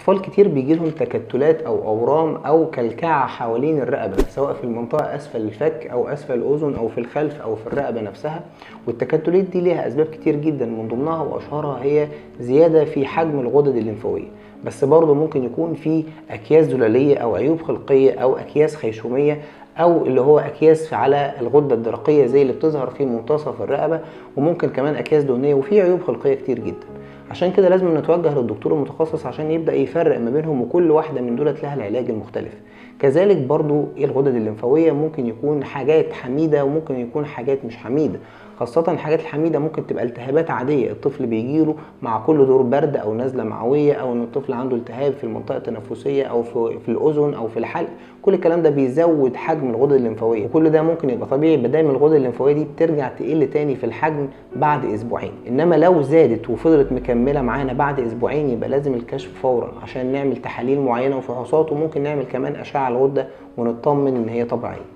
اطفال كتير بيجي لهم تكتلات او اورام او كلكعه حوالين الرقبه، سواء في المنطقه اسفل الفك او اسفل الاذن او في الخلف او في الرقبه نفسها. والتكتلات دي ليها اسباب كتير جدا، من ضمنها واشهرها هي زياده في حجم الغدد الليمفاويه. بس برضه ممكن يكون في اكياس زلاليه او عيوب خلقيه او اكياس خيشوميه، او اللي هو اكياس على الغده الدرقيه زي اللي بتظهر في منتصف الرقبه، وممكن كمان اكياس دهنيه، وفي عيوب خلقيه كتير جدا. عشان كده لازم نتوجه للدكتور المتخصص عشان يبدأ يفرق ما بينهم، وكل واحدة من دولت لها العلاج المختلف. كذلك برضو الغدد الليمفاوية ممكن يكون حاجات حميدة وممكن يكون حاجات مش حميدة. خاصة الحاجات الحميدة ممكن تبقى التهابات عادية الطفل بيجيله مع كل دور برد أو نزلة معوية، أو إن الطفل عنده التهاب في المنطقة التنفسية أو في الأذن أو في الحلق. كل الكلام ده بيزود حجم الغدد الليمفاوية، وكل ده ممكن يبقى طبيعي بدل ما الغدد الليمفاوية دي بترجع تقل تاني في الحجم بعد أسبوعين. إنما لو زادت وفضلت مكملة معانا بعد أسبوعين يبقى لازم الكشف فورا عشان نعمل تحاليل معينة وفحوصات، وممكن نعمل كمان أشعة الغدة ونطمن إن هي طبيعية.